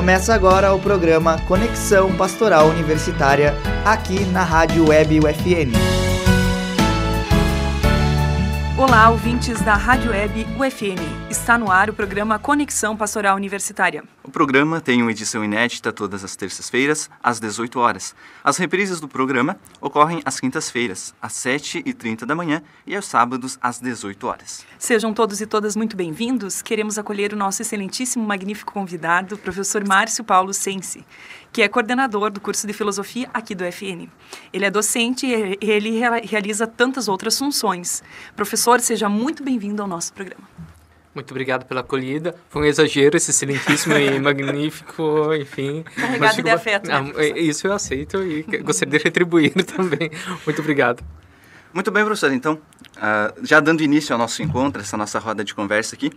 Começa agora o programa Conexão Pastoral Universitária, aqui na Rádio Web UFN. Olá, ouvintes da Rádio Web UFN. Está no ar o programa Conexão Pastoral Universitária. O programa tem uma edição inédita todas as terças-feiras, às 18 horas. As reprises do programa ocorrem às quintas-feiras, às 7h30 da manhã e aos sábados, às 18 horas. Sejam todos e todas muito bem-vindos. Queremos acolher o nosso excelentíssimo, magnífico convidado, o professor Márcio Paulo Sensi, que é coordenador do curso de Filosofia aqui do UFN. Ele é docente e ele realiza tantas outras funções. Professor, seja muito bem-vindo ao nosso programa. Muito obrigado pela acolhida. Foi um exagero esse excelentíssimo e magnífico, enfim. Carregado de afeto, né, isso eu aceito e gostaria de retribuir também. Muito obrigado. Muito bem, professor. Então, já dando início ao nosso encontro, essa nossa roda de conversa aqui,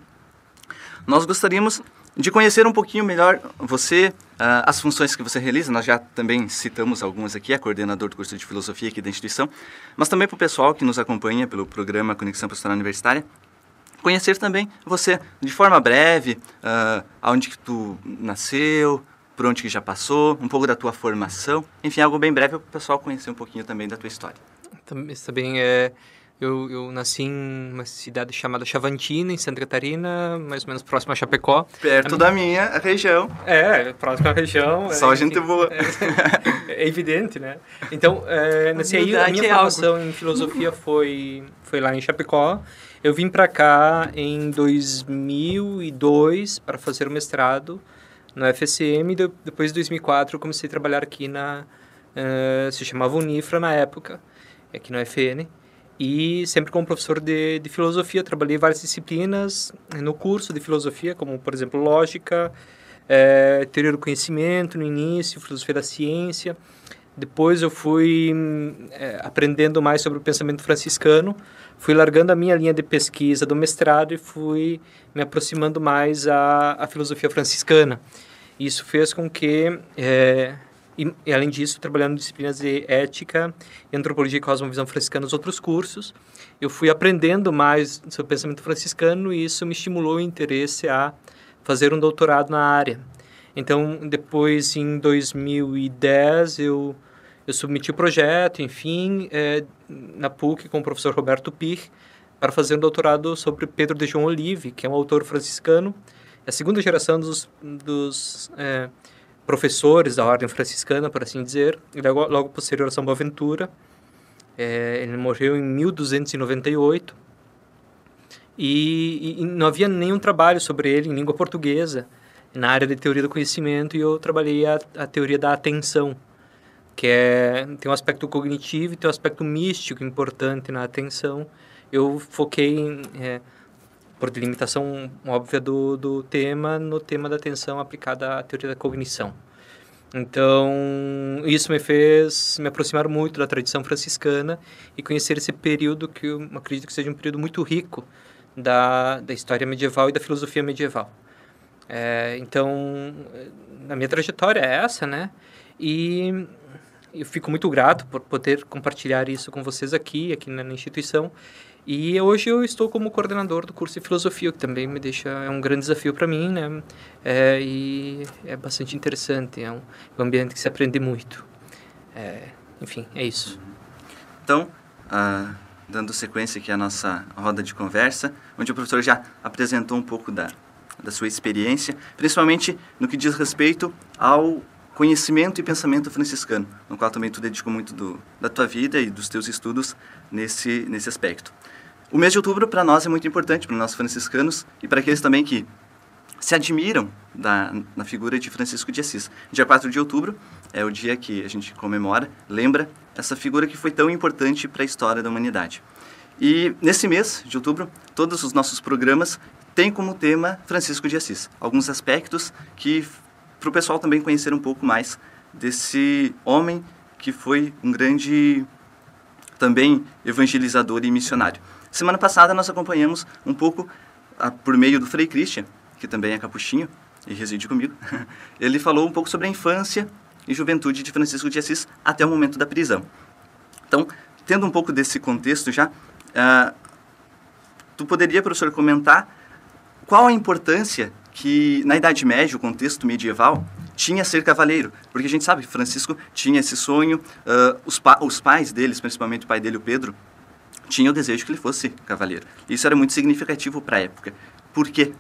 nós gostaríamos de conhecer um pouquinho melhor você, as funções que você realiza. Nós já também citamos algumas aqui, é coordenador do curso de Filosofia aqui da instituição, mas também para o pessoal que nos acompanha pelo programa Conexão Pastoral Universitária, conhecer também você de forma breve, aonde que tu nasceu, por onde que já passou, um pouco da tua formação, enfim, algo bem breve para o pessoal conhecer um pouquinho também da tua história. Também eu nasci em uma cidade chamada Chavantina, em Santa Catarina, mais ou menos próximo a Chapecó. Perto da minha região. Próximo à região. Só gente boa. É evidente, né? Então, nasci aí, a minha formação em filosofia foi lá em Chapecó. Eu vim para cá em 2002 para fazer o mestrado no FSM. Depois de 2004 eu comecei a trabalhar aqui se chamava Unifra na época, aqui no UFN. E sempre como professor de filosofia. Eu trabalhei várias disciplinas no curso de filosofia, como, por exemplo, lógica, teoria do conhecimento no início, filosofia da ciência. Depois eu fui aprendendo mais sobre o pensamento franciscano, fui largando a minha linha de pesquisa do mestrado e fui me aproximando mais à filosofia franciscana. Isso fez com que... E, além disso, trabalhando em disciplinas de ética, antropologia e cosmovisão franciscana nos outros cursos, eu fui aprendendo mais sobre o pensamento franciscano e isso me estimulou o interesse a fazer um doutorado na área. Então, depois, em 2010, eu submeti o projeto, enfim, na PUC com o professor Roberto Pich, para fazer um doutorado sobre Pedro de João Olive, que é um autor franciscano, a segunda geração dos professores da ordem franciscana, por assim dizer, e logo posterior a São Boaventura. Ele morreu em 1298 e não havia nenhum trabalho sobre ele em língua portuguesa na área de teoria do conhecimento, e eu trabalhei a teoria da atenção, que tem um aspecto cognitivo e tem um aspecto místico importante na atenção. Eu foquei por delimitação óbvia do tema, no tema da atenção aplicada à teoria da cognição. Então, isso me fez me aproximar muito da tradição franciscana e conhecer esse período que eu acredito que seja um período muito rico da história medieval e da filosofia medieval. Então, a minha trajetória é essa, né? E eu fico muito grato por poder compartilhar isso com vocês aqui na instituição. E hoje eu estou como coordenador do curso de filosofia, o que também é um grande desafio para mim, né? E é bastante interessante, é um ambiente que se aprende muito. Enfim, é isso. Então, dando sequência aqui à nossa roda de conversa, onde o professor já apresentou um pouco da sua experiência, principalmente no que diz respeito ao conhecimento e pensamento franciscano, no qual também tu dedicou muito da tua vida e dos teus estudos nesse aspecto. O mês de outubro, para nós, é muito importante, para nós franciscanos e para aqueles também que se admiram na figura de Francisco de Assis. Dia 4 de outubro é o dia que a gente comemora, lembra essa figura que foi tão importante para a história da humanidade. E nesse mês de outubro, todos os nossos programas têm como tema Francisco de Assis. Alguns aspectos que, para o pessoal também conhecer um pouco mais desse homem que foi um grande também evangelizador e missionário. Semana passada nós acompanhamos um pouco, por meio do Frei Christian, que também é capuchinho e reside comigo, ele falou um pouco sobre a infância e juventude de Francisco de Assis até o momento da prisão. Então, tendo um pouco desse contexto já, tu poderia, professor, comentar qual a importância que na Idade Média, o contexto medieval, tinha ser cavaleiro, porque a gente sabe que Francisco tinha esse sonho, os pais deles, principalmente o pai dele, o Pedro, tinham o desejo que ele fosse cavaleiro. Isso era muito significativo para a época. Por quê?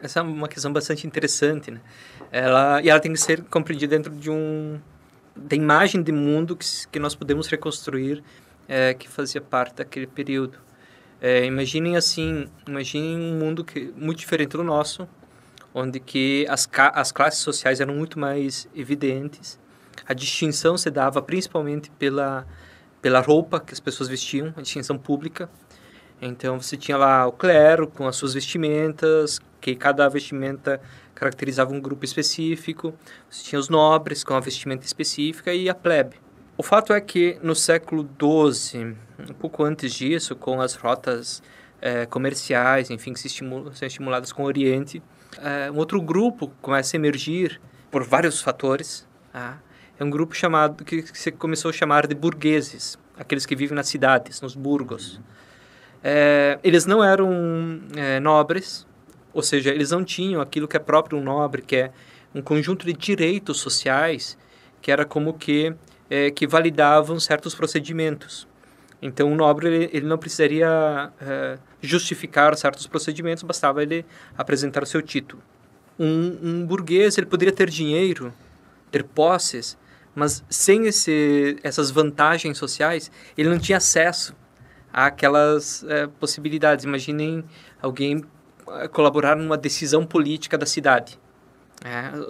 Essa é uma questão bastante interessante, né? Ela tem que ser compreendida dentro da imagem de mundo que nós podemos reconstruir, que fazia parte daquele período. Imaginem um mundo muito diferente do nosso, onde que as classes sociais eram muito mais evidentes. A distinção se dava principalmente pela roupa que as pessoas vestiam, a distinção pública. Então, você tinha lá o clero com as suas vestimentas, que cada vestimenta caracterizava um grupo específico. Você tinha os nobres com a vestimenta específica e a plebe. O fato é que no século XII, um pouco antes disso, com as rotas comerciais, enfim, que são estimuladas com o Oriente, um outro grupo começa a emergir por vários fatores. É um grupo que se começou a chamar de burgueses, aqueles que vivem nas cidades, nos burgos. Eles não eram nobres, ou seja, eles não tinham aquilo que é próprio um nobre, que é um conjunto de direitos sociais, que era como que validavam certos procedimentos. Então, o nobre ele não precisaria justificar certos procedimentos, bastava ele apresentar o seu título. Um burguês ele poderia ter dinheiro, ter posses, mas sem essas vantagens sociais, ele não tinha acesso àquelas possibilidades. Imaginem alguém colaborar numa decisão política da cidade.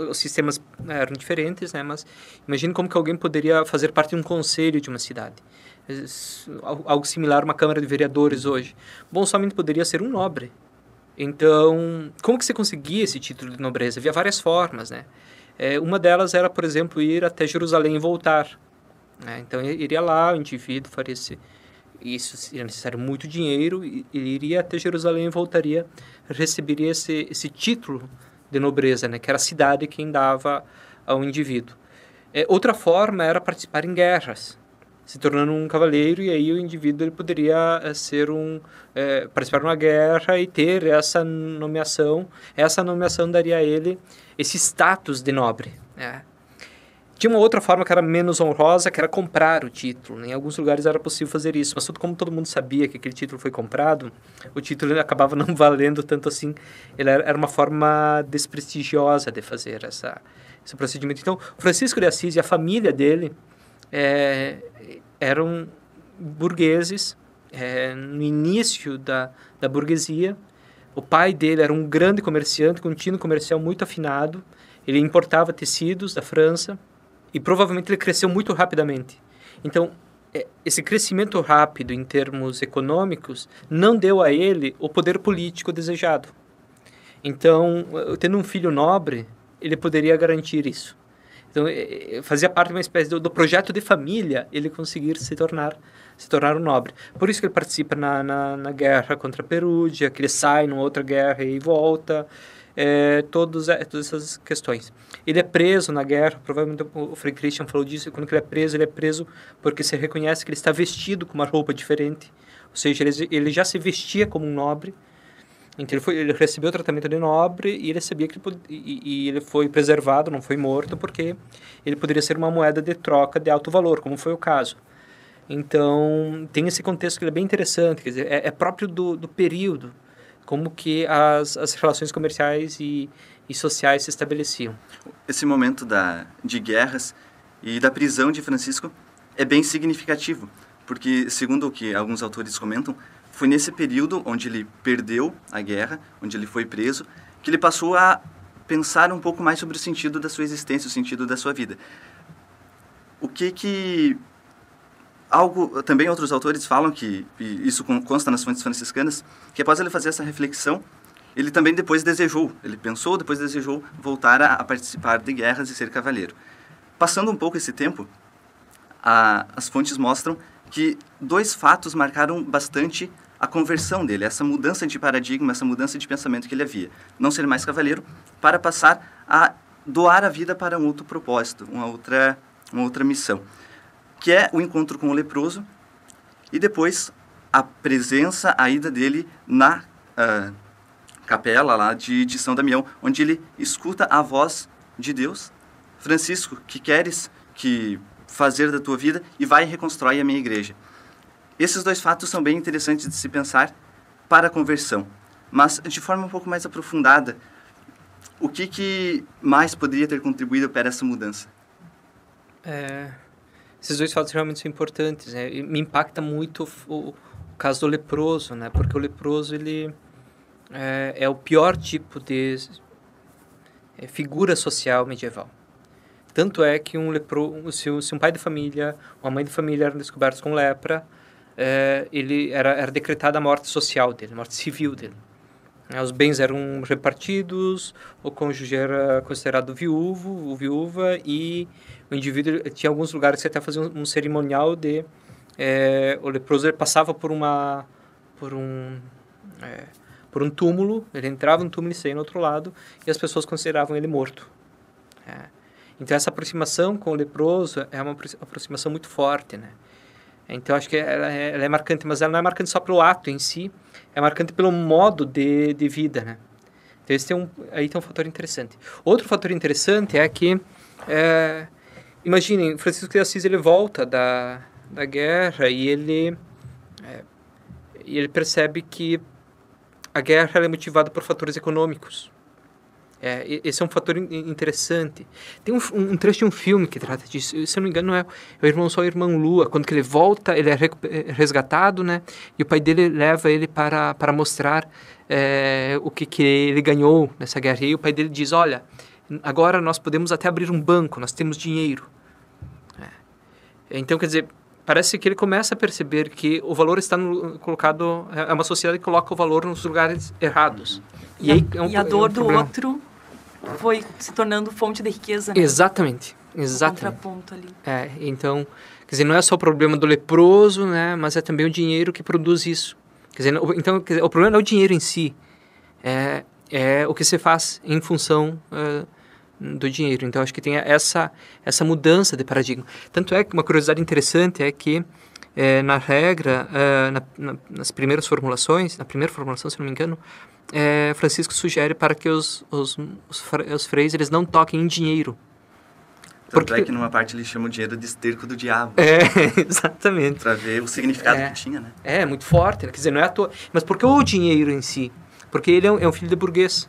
Os sistemas eram diferentes, né? Mas imagine como que alguém poderia fazer parte de um conselho de uma cidade. Algo similar a uma Câmara de Vereadores hoje. Bom, somente poderia ser um nobre. Então, como que você conseguia esse título de nobreza? Havia várias formas, né? Uma delas era, por exemplo, ir até Jerusalém e voltar. Então, iria lá, o indivíduo faria isso seria necessário muito dinheiro, e iria até Jerusalém e voltaria, receberia esse título de nobreza, né? Que era a cidade quem dava ao indivíduo. Outra forma era participar em guerras, se tornando um cavaleiro, e aí o indivíduo ele poderia participar de uma guerra e ter essa nomeação. Essa nomeação daria a ele esse status de nobre. Tinha uma outra forma que era menos honrosa, que era comprar o título. Em alguns lugares era possível fazer isso, mas como todo mundo sabia que aquele título foi comprado, o título acabava não valendo tanto assim. Ele era uma forma desprestigiosa de fazer esse procedimento. Então, Francisco de Assis e a família dele eram burgueses, no início da burguesia. O pai dele era um grande comerciante, com um tino comercial muito afinado. Ele importava tecidos da França e provavelmente ele cresceu muito rapidamente. Então, esse crescimento rápido em termos econômicos não deu a ele o poder político desejado. Então, tendo um filho nobre, ele poderia garantir isso. Então, fazia parte de uma espécie do projeto de família ele conseguir se tornar um nobre. Por isso que ele participa na guerra contra a Perúdia, que ele sai numa outra guerra e volta, todas essas questões. Ele é preso na guerra, provavelmente o Frei Christian falou disso, quando ele é preso porque se reconhece que ele está vestido com uma roupa diferente, ou seja, ele já se vestia como um nobre. Então ele recebeu o tratamento de nobre e ele sabia que ele foi preservado, não foi morto, porque ele poderia ser uma moeda de troca de alto valor, como foi o caso. Então tem esse contexto que é bem interessante, quer dizer, é próprio do período, como que as relações comerciais e sociais se estabeleciam. Esse momento de guerras e da prisão de Francisco é bem significativo, porque, segundo o que alguns autores comentam, foi nesse período onde ele perdeu a guerra, onde ele foi preso, que ele passou a pensar um pouco mais sobre o sentido da sua existência, o sentido da sua vida. Também outros autores falam que, e isso consta nas fontes franciscanas, que após ele fazer essa reflexão, ele também depois desejou voltar a participar de guerras e ser cavaleiro. Passando um pouco esse tempo, as fontes mostram que 2 fatos marcaram bastante a conversão dele, essa mudança de paradigma, essa mudança de pensamento que ele havia. Não ser mais cavaleiro, para passar a doar a vida para um outro propósito, uma outra missão, que é o encontro com o leproso e depois a ida dele na capela lá de São Damião, onde ele escuta a voz de Deus. Francisco, que queres que fazer da tua vida? E vai e reconstrói a minha igreja. Esses dois fatos são bem interessantes de se pensar para a conversão. Mas, de forma um pouco mais aprofundada, o que mais poderia ter contribuído para essa mudança? Esses dois fatos realmente são importantes, né? E me impacta muito o caso do leproso, né? Porque o leproso, ele é o pior tipo de figura social medieval. Tanto é que se um pai de família, uma mãe de família eram descobertos com lepra, ele era decretada a morte social dele, a morte civil dele. Os bens eram repartidos, o cônjuge era considerado viúvo ou viúva, e o indivíduo tinha alguns lugares que até faziam um cerimonial de... o leproso ele passava por um túmulo, ele entrava no túmulo e saía no outro lado, e as pessoas consideravam ele morto. Então, essa aproximação com o leproso é uma aproximação muito forte, né? Então, acho que ela é marcante, mas ela não é marcante só pelo ato em si, é marcante pelo modo de vida, né? Então, aí tem um fator interessante. Outro fator interessante é que, imaginem, Francisco de Assis, ele volta da guerra e ele percebe que a guerra ela é motivada por fatores econômicos. Esse é um fator interessante. Tem um trecho de um filme que trata disso. Se eu não me engano, é o Irmão Sol e o Irmão Lua. Quando que ele volta, ele é resgatado, né? E o pai dele leva ele para mostrar o que ele ganhou nessa guerra. E aí o pai dele diz, olha, agora nós podemos até abrir um banco, nós temos dinheiro. Então, quer dizer, parece que ele começa a perceber que o valor está colocado... É uma sociedade que coloca o valor nos lugares errados. E a dor do outro foi se tornando fonte de riqueza, né? Exatamente. O contraponto ali. Então, quer dizer, não é só o problema do leproso, né? Mas é também o dinheiro que produz isso. Quer dizer, então, o problema não é o dinheiro em si. É o que se faz em função do dinheiro. Então, acho que tem essa mudança de paradigma. Tanto é que uma curiosidade interessante é que, na regra, nas primeiras formulações, na primeira formulação, se não me engano, Francisco sugere para que os freis eles não toquem em dinheiro. Tanto é que numa parte ele chama o dinheiro de esterco do diabo. Exatamente. Para ver o significado que tinha, né? É muito forte, né? Quer dizer, não é à toa. Mas por que o dinheiro em si? Porque ele é um filho de burguês.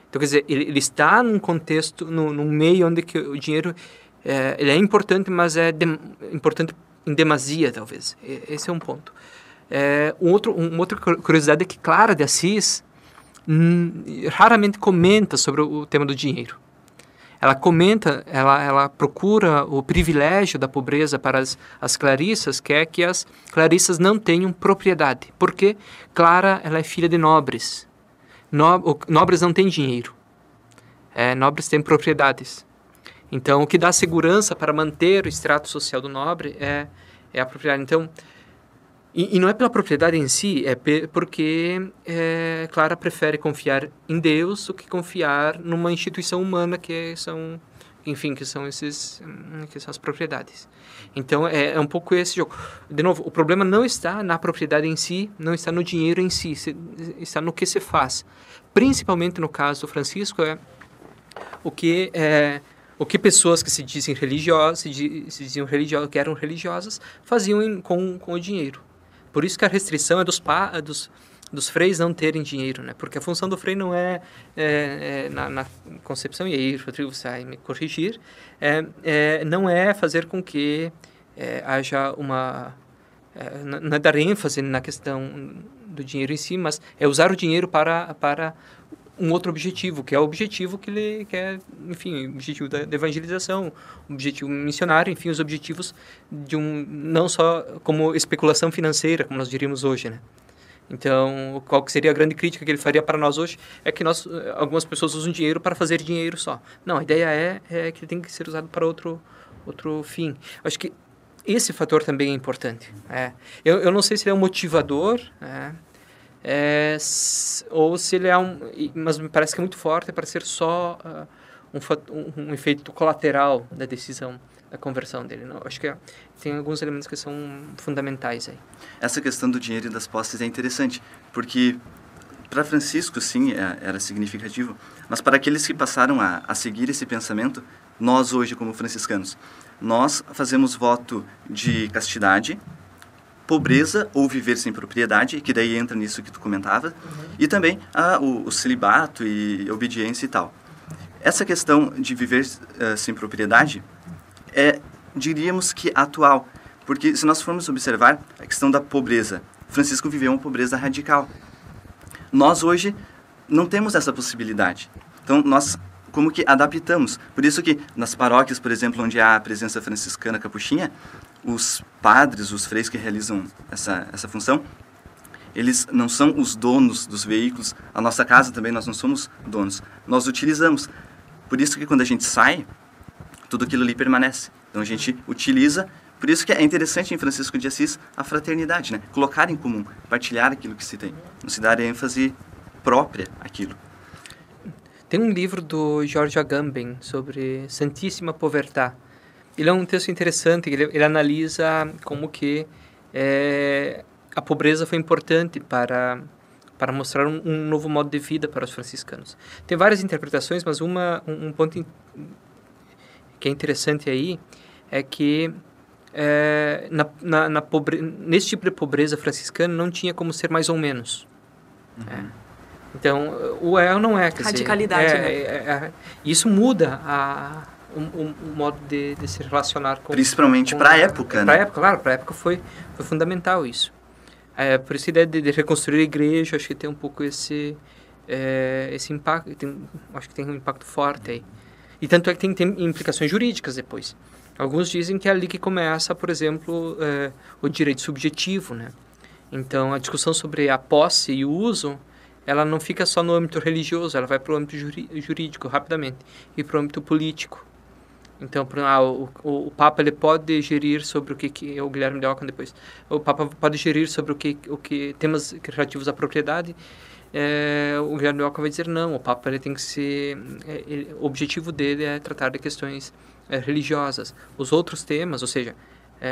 Então, quer dizer, ele está num contexto, num meio onde que o dinheiro ele é importante, mas é importante em demasia, talvez. Esse é um ponto. Uma outra curiosidade é que Clara de Assis raramente comenta sobre o tema do dinheiro. Ela comenta, ela procura o privilégio da pobreza para as clarissas, que é que as clarissas não tenham propriedade. Porque Clara ela é filha de nobres. Nobres não têm dinheiro. Nobres têm propriedades. Então, o que dá segurança para manter o extrato social do nobre é a propriedade. Então, e não é pela propriedade em si, é porque Clara prefere confiar em Deus do que confiar numa instituição humana que são as propriedades. Então, é um pouco esse jogo. De novo, o problema não está na propriedade em si, não está no dinheiro em si, está no que se faz. Principalmente no caso do Francisco, o que pessoas que se dizem religiosas, que eram religiosas, faziam com o dinheiro. Por isso que a restrição é dos freis não terem dinheiro, né? Porque a função do frei não na concepção, e aí o Rodrigo vai me corrigir, não é fazer com que haja uma... não é dar ênfase na questão do dinheiro em si, mas é usar o dinheiro para um outro objetivo, que é o objetivo que ele quer, enfim, o objetivo da evangelização, o objetivo missionário, enfim, os objetivos de não só como especulação financeira, como nós diríamos hoje, né? Então, qual que seria a grande crítica que ele faria para nós hoje? É que algumas pessoas usam dinheiro para fazer dinheiro só. Não, a ideia é que ele tem que ser usado para outro fim. Acho que esse fator também é importante. Eu não sei se ele é um motivador, ou se ele mas me parece que é muito forte para ser só um efeito colateral da decisão da conversão dele. Não, acho que tem alguns elementos que são fundamentais aí. Essa questão do dinheiro e das posses é interessante, porque Para Francisco, sim, era significativo, mas para aqueles que passaram a seguir esse pensamento, nós hoje, como franciscanos, nós fazemos voto de castidade, pobreza ou viver sem propriedade, que daí entra nisso que tu comentava, e também o celibato e obediência e tal. Essa questão de viver sem propriedade diríamos que atual, porque se nós formos observar a questão da pobreza, Francisco viveu uma pobreza radical. Nós hoje não temos essa possibilidade. Então nós como que adaptamos. Por isso que nas paróquias, por exemplo, onde há a presença franciscana capuchinha, os padres, os freis que realizam essa função, eles não são os donos dos veículos. A nossa casa também, nós não somos donos. Nós utilizamos. Por isso que quando a gente sai, tudo aquilo ali permanece. Então a gente utiliza. Por isso que é interessante em Francisco de Assis a fraternidade, né? Colocar em comum, partilhar aquilo que se tem. Não se dar ênfase própria àquilo. Tem um livro do George Agamben sobre Santíssima Povertà. Ele é um texto interessante, ele analisa como que a pobreza foi importante para mostrar um novo modo de vida para os franciscanos. Tem várias interpretações, mas um ponto que é interessante aí é que nesse tipo de pobreza franciscana não tinha como ser mais ou menos. Então, o é ou não é. Radicalidade, né? Isso muda o modo de se relacionar com... Principalmente para a época, né? Para a época foi fundamental isso. Por isso a ideia de reconstruir a igreja, acho que tem um pouco esse impacto, acho que tem um impacto forte aí. E tanto é que tem implicações jurídicas depois. Alguns dizem que é ali que começa, por exemplo, o direito subjetivo, né? Então, a discussão sobre a posse e o uso, ela não fica só no âmbito religioso, ela vai para o âmbito jurídico rapidamente e para o âmbito político. Então, o Papa ele pode gerir sobre o que o Guilherme de Ockham depois. O Papa pode gerir sobre o que temas relativos à propriedade. O Guilherme de Ockham vai dizer não. O Papa ele tem que ser, o objetivo dele é tratar de questões religiosas. Os outros temas, ou seja,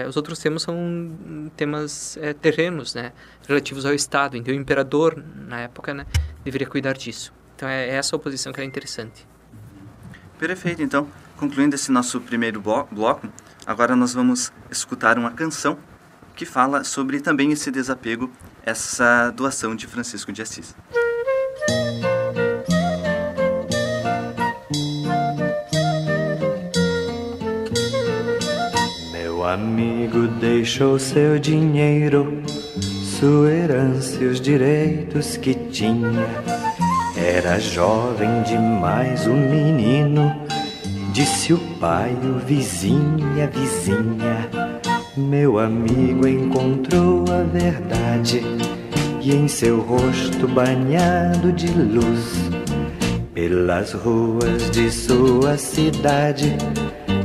os outros temas são temas terrenos, né, relativos ao Estado. Então, o imperador, na época, né, deveria cuidar disso. Então, é essa oposição que é interessante. Perfeito. Então, concluindo esse nosso primeiro bloco, agora nós vamos escutar uma canção que fala sobre também esse desapego, essa doação de Francisco de Assis. Meu amigo deixou seu dinheiro, sua herança e os direitos que tinha. Era jovem demais o menino, disse o pai, o vizinho e a vizinha. Meu amigo encontrou a verdade e em seu rosto banhado de luz, pelas ruas de sua cidade,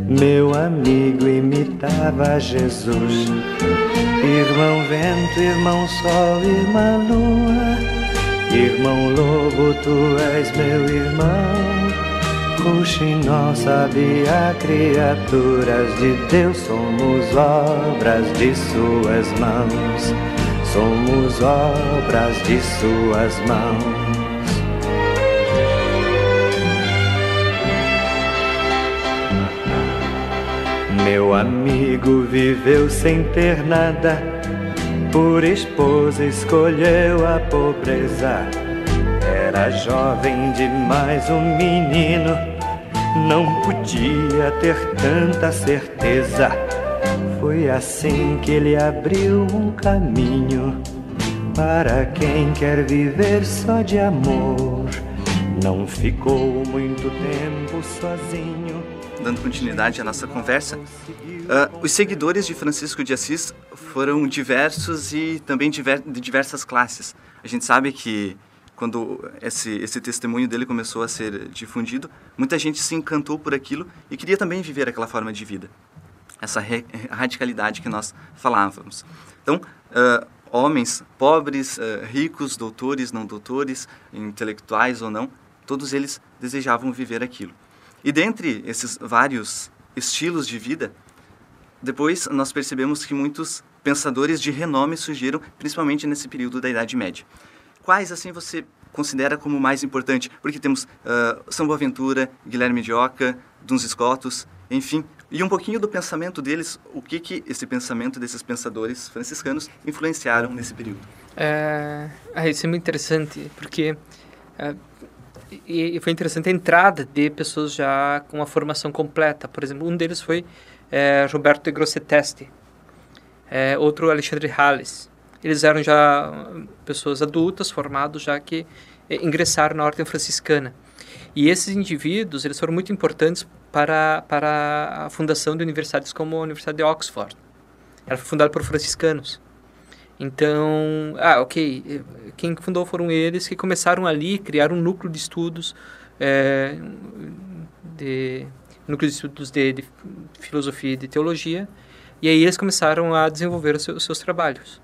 meu amigo imitava Jesus. Irmão vento, irmão sol, irmã lua, irmão lobo, tu és meu irmão. Rouxinol sabia, criaturas de Deus, somos obras de suas mãos, somos obras de suas mãos. Meu amigo viveu sem ter nada, por esposa escolheu a pobreza. Era jovem demais o menino, não podia ter tanta certeza. Foi assim que ele abriu um caminho para quem quer viver só de amor. Não ficou muito tempo sozinho. Dando continuidade à nossa conversa, os seguidores de Francisco de Assis foram diversos e também de diversas classes. A gente sabe que quando esse testemunho dele começou a ser difundido, muita gente se encantou por aquilo e queria também viver aquela forma de vida, essa radicalidade que nós falávamos. Então, homens pobres, ricos, doutores, não doutores, intelectuais ou não, todos eles desejavam viver aquilo. E dentre esses vários estilos de vida, depois nós percebemos que muitos pensadores de renome surgiram, principalmente nesse período da Idade Média. Quais, assim, você considera como mais importante? Porque temos São Boaventura, Guilherme de Ockham, Duns Scotus, enfim, e um pouquinho do pensamento deles, o que esse pensamento desses pensadores franciscanos influenciaram nesse período. Isso é muito interessante, porque e foi interessante a entrada de pessoas já com uma formação completa. Por exemplo, um deles foi Roberto de Grosseteste, outro Alexandre Hales. Eles eram já pessoas adultas, formados, já que ingressaram na ordem franciscana. E esses indivíduos, eles foram muito importantes para a fundação de universidades como a Universidade de Oxford. Ela foi fundada por franciscanos. Então, quem fundou foram eles que começaram ali, criaram um núcleo de estudos, de filosofia e de teologia, e aí eles começaram a desenvolver os seus trabalhos.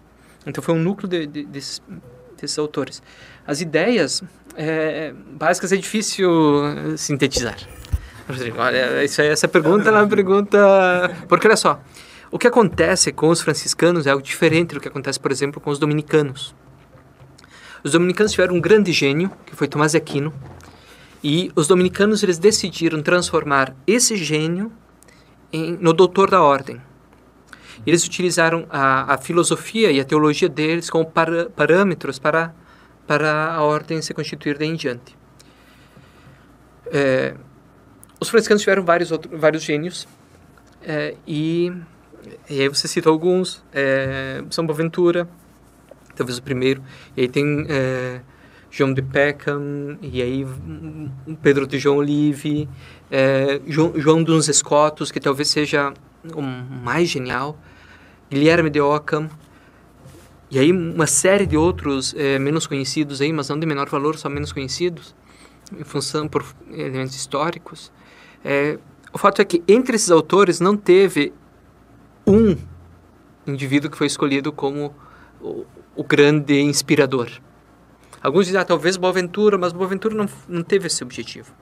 Então foi um núcleo desses autores. As ideias básicas é difícil sintetizar. Olha, essa pergunta é uma pergunta... Porque olha só, o que acontece com os franciscanos é algo diferente do que acontece, por exemplo, com os dominicanos. Os dominicanos tiveram um grande gênio, que foi Tomás de Aquino, e os dominicanos eles decidiram transformar esse gênio no doutor da ordem. Eles utilizaram a filosofia e a teologia deles como parâmetros para a ordem se constituir daí em diante. Os franciscanos tiveram vários gênios, e aí você cita alguns, São Boaventura, talvez o primeiro, e aí tem João de Peckham, e aí Pedro de João Olive, João Duns Scotus, que talvez seja o mais genial, Guilherme de Ockham, e aí uma série de outros menos conhecidos, aí, mas não de menor valor, só menos conhecidos, em função por elementos históricos. O fato é que entre esses autores não teve um indivíduo que foi escolhido como o grande inspirador. Alguns dizem, talvez Boaventura, mas Boaventura não teve esse objetivo.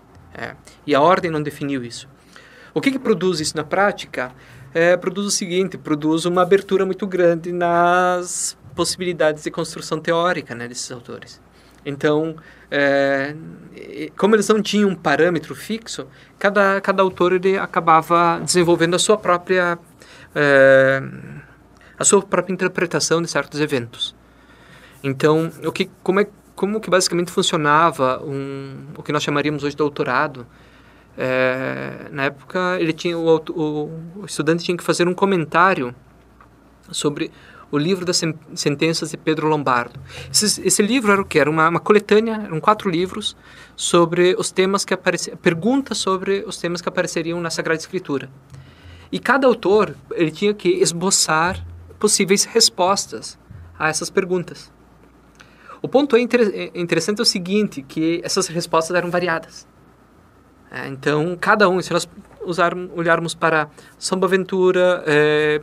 E a ordem não definiu isso. O que produz isso na prática? Produz o seguinte, produz uma abertura muito grande nas possibilidades de construção teórica, né, desses autores. Então, como eles não tinham um parâmetro fixo, cada autor ele acabava desenvolvendo a sua própria interpretação de certos eventos. Então, como que basicamente funcionava o que nós chamaríamos hoje de doutorado? Na época, o estudante tinha que fazer um comentário sobre o livro das sentenças de Pedro Lombardo. Esse livro era o quê? Era uma coletânea, eram 4 livros sobre os temas que perguntas sobre os temas que apareceriam na Sagrada Escritura. E cada autor ele tinha que esboçar possíveis respostas a essas perguntas. O ponto interessante é o seguinte, que essas respostas eram variadas. Então, cada um, se nós olharmos para São Boaventura,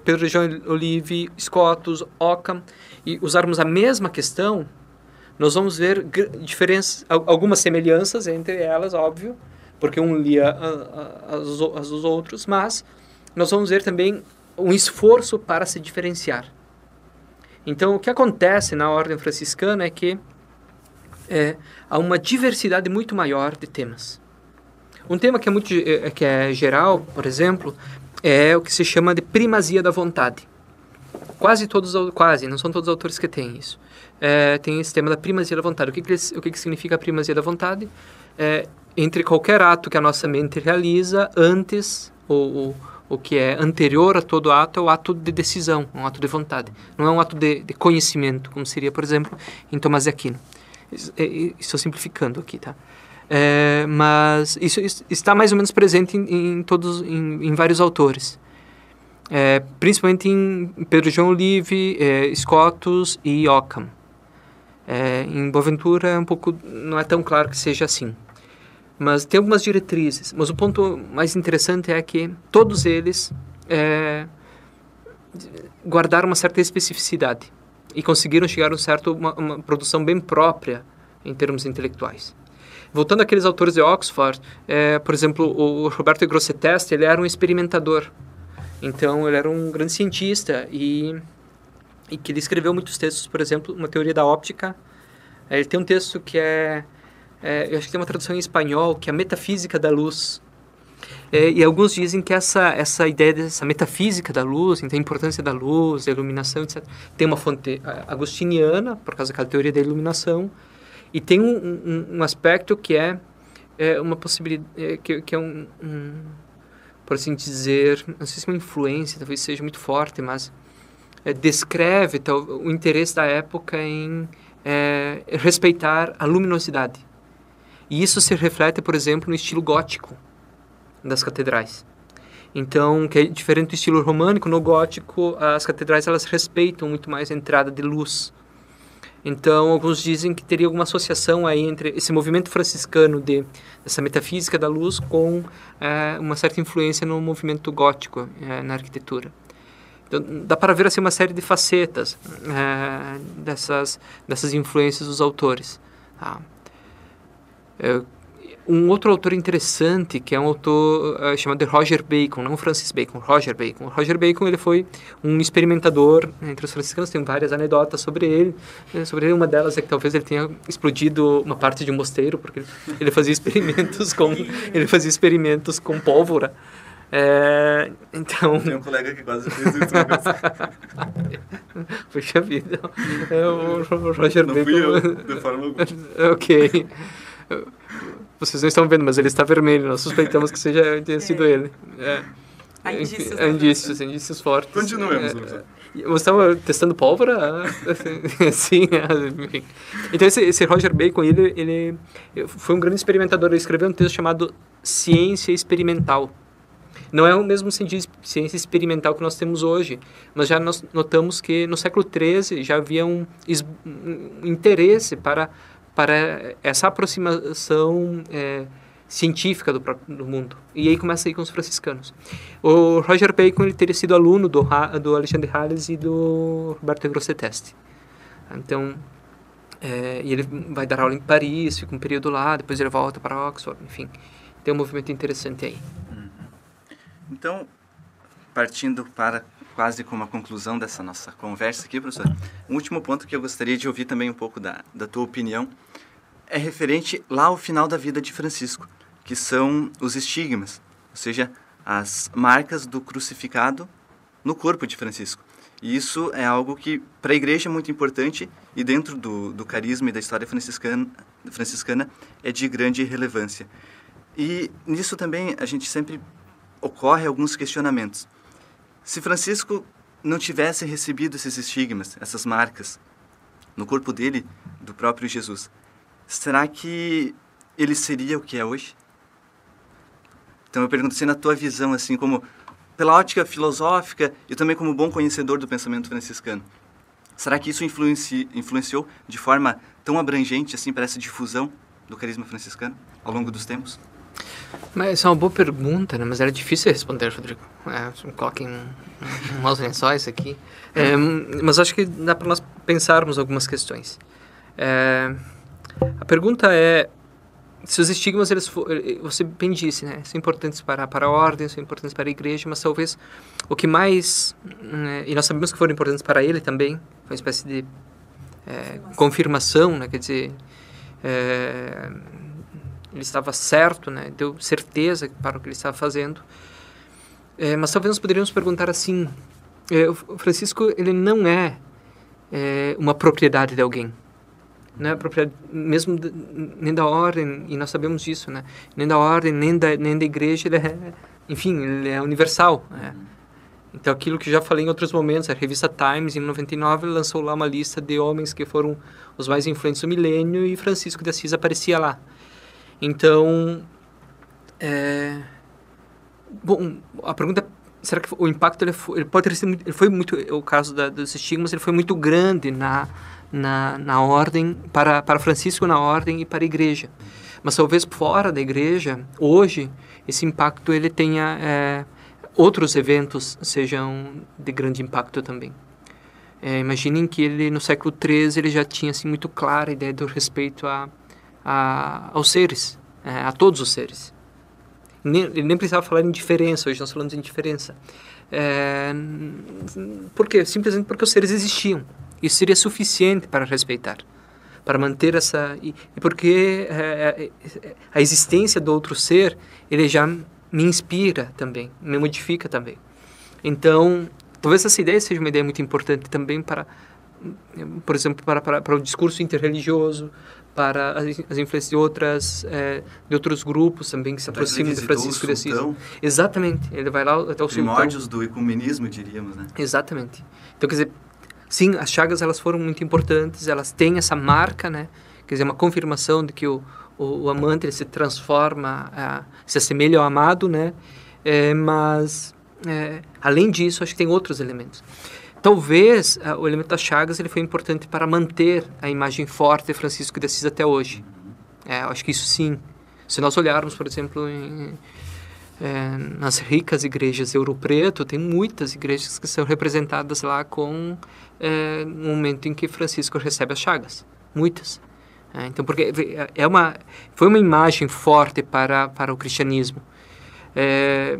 Pedro de João Olive, Scotus, Ockham, e usarmos a mesma questão, nós vamos ver diferenças, algumas semelhanças entre elas, óbvio, porque um lia as dos outros, mas nós vamos ver também um esforço para se diferenciar. Então, o que acontece na ordem franciscana é que há uma diversidade muito maior de temas. Um tema que é geral, por exemplo, é o que se chama de primazia da vontade. Não são todos os autores que têm isso. Tem esse tema da primazia da vontade. O que significa a primazia da vontade? Entre qualquer ato que a nossa mente realiza, antes, o que é anterior a todo ato, é o ato de decisão, um ato de vontade. Não é um ato de conhecimento, como seria, por exemplo, em Tomás de Aquino. Estou simplificando aqui, tá? Mas isso está mais ou menos presente em vários autores, principalmente em Pedro João Olive, Scotus e Ockham. Em Boaventura não é tão claro que seja assim, mas tem algumas diretrizes. Mas o ponto mais interessante é que todos eles guardaram uma certa especificidade e conseguiram chegar a uma produção bem própria em termos intelectuais. Voltando àqueles autores de Oxford, por exemplo, o Roberto de Grosseteste, ele era um experimentador. Então, ele era um grande cientista e que ele escreveu muitos textos, por exemplo, uma teoria da óptica, Ele tem um texto que eu acho que tem uma tradução em espanhol, que é a Metafísica da Luz. E alguns dizem que essa ideia dessa metafísica da luz, então a importância da luz, da iluminação, etc., tem uma fonte agostiniana, por causa daquela teoria da iluminação, e tem um aspecto que é uma possibilidade, que é por assim dizer, não sei se uma influência, talvez seja muito forte, mas descreve o interesse da época em respeitar a luminosidade. E isso se reflete, por exemplo, no estilo gótico das catedrais. Então, que é diferente do estilo românico, no gótico as catedrais elas respeitam muito mais a entrada de luz. Então, alguns dizem que teria alguma associação aí entre esse movimento franciscano dessa metafísica da luz com uma certa influência no movimento gótico na arquitetura. Então, dá para ver assim uma série de facetas dessas influências dos autores. Tá? Um outro autor interessante, que é um autor chamado Roger Bacon, não Francis Bacon, Roger Bacon. Roger Bacon, ele foi um experimentador entre os franciscanos, tem várias anedotas sobre ele. Uma delas é que talvez ele tenha explodido uma parte de um mosteiro, porque ele fazia experimentos com pólvora. Então... Tem um colega que quase fez isso. Puxa vida. O Roger não Bacon... Não fui eu, de forma alguma. Ok. Vocês não estão vendo, mas ele está vermelho. Nós suspeitamos que tenha sido ele. Indícios fortes. Continuemos, professor. Você estava testando pólvora? Sim, enfim. Então, esse Roger Bacon, ele foi um grande experimentador. Ele escreveu um texto chamado Ciência Experimental. Não é o mesmo sentido de ciência experimental que nós temos hoje, mas já nós notamos que no século XIII já havia um interesse para essa aproximação científica do mundo. E aí começa aí com os franciscanos. O Roger Bacon ele teria sido aluno do Alexandre Hales e do Roberto Grosseteste. Então, e ele vai dar aula em Paris, fica um período lá, depois ele volta para Oxford, enfim. Tem um movimento interessante aí. Então, partindo para quase como a conclusão dessa nossa conversa aqui, professor, um último ponto que eu gostaria de ouvir também um pouco da tua opinião é referente lá ao final da vida de Francisco, que são os estigmas, ou seja, as marcas do crucificado no corpo de Francisco. E isso é algo que para a igreja é muito importante e dentro do carisma e da história franciscana é de grande relevância. E nisso também a gente sempre ocorre alguns questionamentos. Se Francisco não tivesse recebido esses estigmas, essas marcas, no corpo dele, do próprio Jesus, será que ele seria o que é hoje? Então eu pergunto assim, na tua visão, assim, como pela ótica filosófica e também como bom conhecedor do pensamento franciscano, será que isso influenciou de forma tão abrangente assim para essa difusão do carisma franciscano ao longo dos tempos? Mas essa é uma boa pergunta, né? Mas era difícil responder, Rodrigo. Coloquem umas lençóis aqui. Mas acho que dá para nós pensarmos algumas questões. A pergunta é se os estigmas, você bem disse, né? São importantes para a ordem, são importantes para a igreja, mas talvez o que mais... e nós sabemos que foram importantes para ele também, foi uma espécie de confirmação, né? Quer dizer... ele estava certo, né? Deu certeza para o que ele estava fazendo. Mas talvez nós poderíamos perguntar assim, o Francisco, ele não é uma propriedade de alguém. Não é propriedade mesmo nem da ordem, e nós sabemos disso, né? Nem da ordem, nem da igreja, ele é universal. Né? Então, aquilo que já falei em outros momentos, a revista Times, em 99, lançou lá uma lista de homens que foram os mais influentes do milênio, e Francisco de Assis aparecia lá. Então, bom, a pergunta é, será que o impacto ele pode ter sido, ele foi muito, o caso dos estigmas, ele foi muito grande na ordem, para Francisco na ordem e para a igreja. Mas talvez fora da igreja, hoje, esse impacto ele tenha, outros eventos sejam de grande impacto também. Imaginem que ele, no século XIII, ele já tinha assim, muito clara a ideia do respeito aos seres, a todos os seres. Ele nem precisava falar em diferença, hoje nós falamos em diferença. Por quê? Simplesmente porque os seres existiam. Isso seria suficiente para respeitar. para manter essa... E porque a existência do outro ser, ele já me inspira também, me modifica também. Então, talvez essa ideia seja uma ideia muito importante também para, por exemplo, para o discurso interreligioso, para as influências de outros grupos também que se aproximam de Francisco de Assis. Exatamente, ele vai lá até o primórdios do ecumenismo, diríamos, né? Exatamente. Então, quer dizer, sim, as chagas elas foram muito importantes, elas têm essa marca, né? Quer dizer, uma confirmação de que o amante ele se transforma, se assemelha ao amado, né? Mas, além disso, acho que tem outros elementos. Talvez o elemento das chagas ele foi importante para manter a imagem forte de Francisco de Assis até hoje. Acho que isso sim. Se nós olharmos, por exemplo, nas ricas igrejas de Ouro Preto, tem muitas igrejas que são representadas lá com o momento em que Francisco recebe as chagas. Muitas. Então, porque foi uma imagem forte para o cristianismo.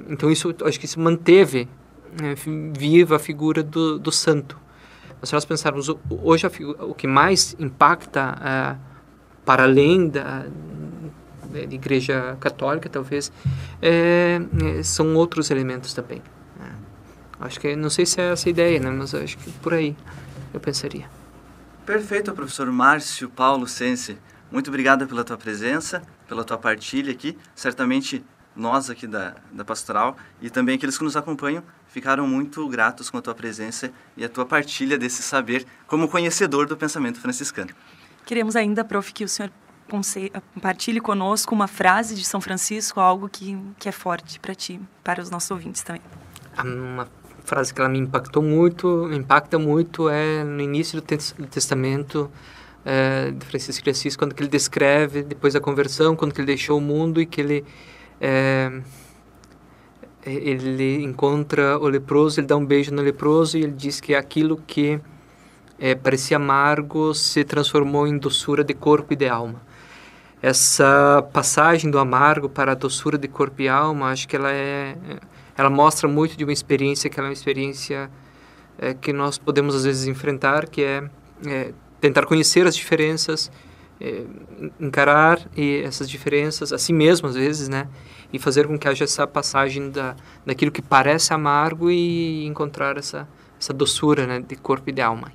Então, acho que isso manteve viva a figura do santo. Mas se nós pensarmos, hoje o que mais impacta, para além da Igreja Católica, talvez, são outros elementos também. Acho que, não sei se é essa a ideia, né? Mas acho que por aí eu pensaria. Perfeito, professor Márcio Paulo Sensi. Muito obrigado pela tua presença, pela tua partilha aqui. Certamente nós aqui da Pastoral e também aqueles que nos acompanham ficaram muito gratos com a tua presença e a tua partilha desse saber como conhecedor do pensamento franciscano. Queremos ainda, prof, que o senhor partilhe conosco uma frase de São Francisco, algo que é forte para ti, para os nossos ouvintes também. Uma frase que ela me impacta muito é no início do testamento de Francisco de Assis, quando ele descreve depois da conversão, quando ele deixou o mundo e que ele encontra o leproso, ele dá um beijo no leproso e ele diz que aquilo que parecia amargo se transformou em doçura de corpo e de alma. Essa passagem do amargo para a doçura de corpo e alma, acho que ela mostra muito de uma experiência que ela é uma experiência que nós podemos às vezes enfrentar, que é tentar conhecer as diferenças, encarar essas diferenças a si mesmo às vezes, né? E fazer com que haja essa passagem daquilo que parece amargo e encontrar essa doçura, né, de corpo e de alma.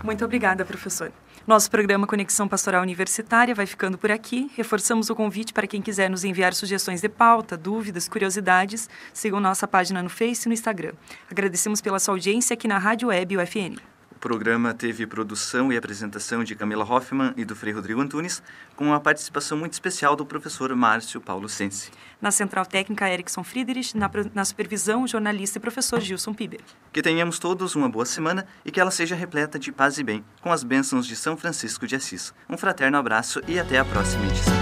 Muito obrigada, professor. Nosso programa Conexão Pastoral Universitária vai ficando por aqui. Reforçamos o convite para quem quiser nos enviar sugestões de pauta, dúvidas, curiosidades. Sigam nossa página no Face e no Instagram. Agradecemos pela sua audiência aqui na Rádio Web UFN. O programa teve produção e apresentação de Camila Hoffmann e do Frei Rodrigo Antunes, com uma participação muito especial do professor Márcio Paulo Sensi. Na Central Técnica, Erickson Friedrich, na supervisão, o jornalista e professor Gilson Piber. Que tenhamos todos uma boa semana e que ela seja repleta de paz e bem, com as bênçãos de São Francisco de Assis. Um fraterno abraço e até a próxima edição.